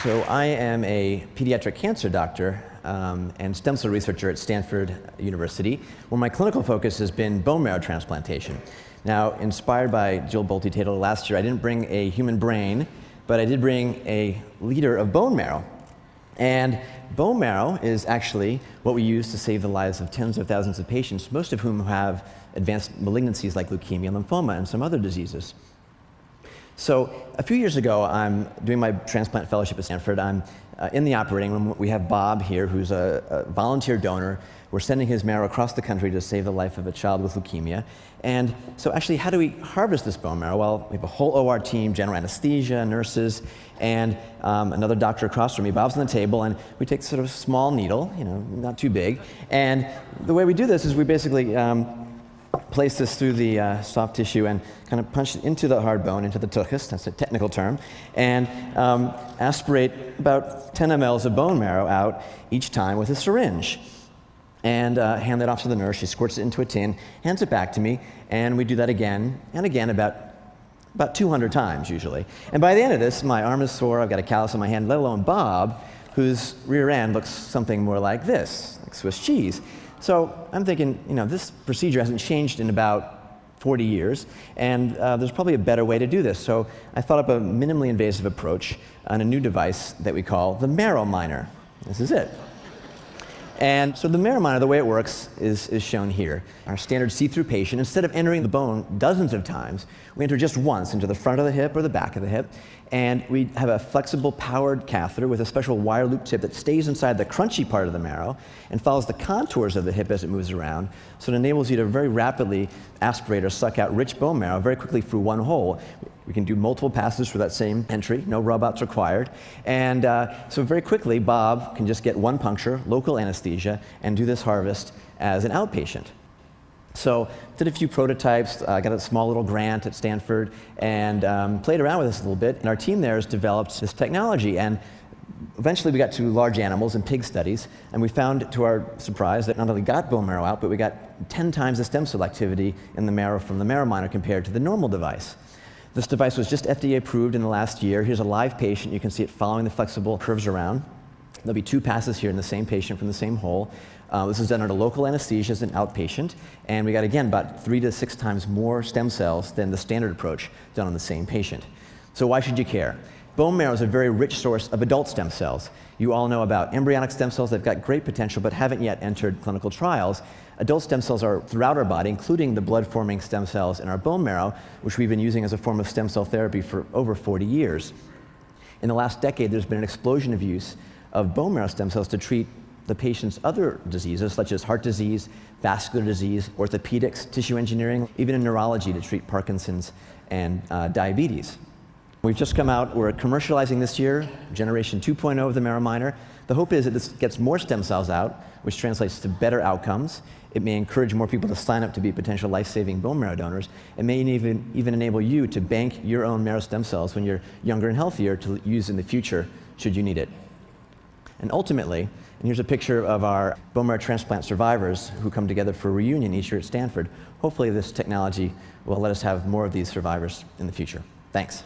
So I am a pediatric cancer doctor and stem cell researcher at Stanford University, where my clinical focus has been bone marrow transplantation. Now, inspired by Jill Bolte-Taylor last year, I didn't bring a human brain, but I did bring a liter of bone marrow. And bone marrow is actually what we use to save the lives of tens of thousands of patients, most of whom have advanced malignancies like leukemia, lymphoma, and some other diseases. So a few years ago, I'm doing my transplant fellowship at Stanford. I'm in the operating room. We have Bob here, who's a volunteer donor. We're sending his marrow across the country to save the life of a child with leukemia. And so actually, how do we harvest this bone marrow? Well, we have a whole OR team, general anesthesia, nurses, and another doctor across from me. Bob's on the table, and we take sort of a small needle, not too big. And the way we do this is we basically place this through the soft tissue and kind of punch it into the hard bone, into the tuchus, that's a technical term, and aspirate about 10 mLs of bone marrow out each time with a syringe. And hand that off to the nurse. She squirts it into a tin, hands it back to me, and we do that again and again about 200 times usually. And by the end of this, my arm is sore, I've got a callus on my hand, let alone Bob, whose rear end looks something more like this, like Swiss cheese. So I'm thinking, this procedure hasn't changed in about 40 years, and there's probably a better way to do this. So I thought up a minimally invasive approach on a new device that we call the marrow miner. This is it. And so the marrow miner, the way it works is shown here. Our standard see-through patient, instead of entering the bone dozens of times, we enter just once into the front of the hip or the back of the hip, and we have a flexible powered catheter with a special wire loop tip that stays inside the crunchy part of the marrow and follows the contours of the hip as it moves around, so it enables you to very rapidly aspirate or suck out rich bone marrow very quickly through one hole. We can do multiple passes for that same entry, no rub-outs required. And so very quickly, Bob can just get one puncture, local anesthesia, and do this harvest as an outpatient. So did a few prototypes, got a small little grant at Stanford, and played around with this a little bit. And our team there has developed this technology. And eventually we got to large animals and pig studies, and we found, to our surprise, that not only got bone marrow out, but we got 10 times the stem cell activity in the marrow from the marrow miner compared to the normal device. This device was just FDA approved in the last year. Here's a live patient. You can see it following the flexible curves around. There'll be 2 passes here in the same patient from the same hole. This is done under local anesthesia as an outpatient. And we got, again, about 3 to 6 times more stem cells than the standard approach done on the same patient. So why should you care? Bone marrow is a very rich source of adult stem cells. You all know about embryonic stem cells. They've got great potential, but haven't yet entered clinical trials. Adult stem cells are throughout our body, including the blood-forming stem cells in our bone marrow, which we've been using as a form of stem cell therapy for over 40 years. In the last decade, there's been an explosion of use of bone marrow stem cells to treat the patient's other diseases, such as heart disease, vascular disease, orthopedics, tissue engineering, even in neurology to treat Parkinson's and diabetes. We've just come out, we're commercializing this year, generation 2.0 of the marrow miner. The hope is that this gets more stem cells out, which translates to better outcomes. It may encourage more people to sign up to be potential life-saving bone marrow donors. It may even enable you to bank your own marrow stem cells when you're younger and healthier to use in the future, should you need it. And ultimately, and here's a picture of our bone marrow transplant survivors who come together for a reunion each year at Stanford. Hopefully this technology will let us have more of these survivors in the future. Thanks.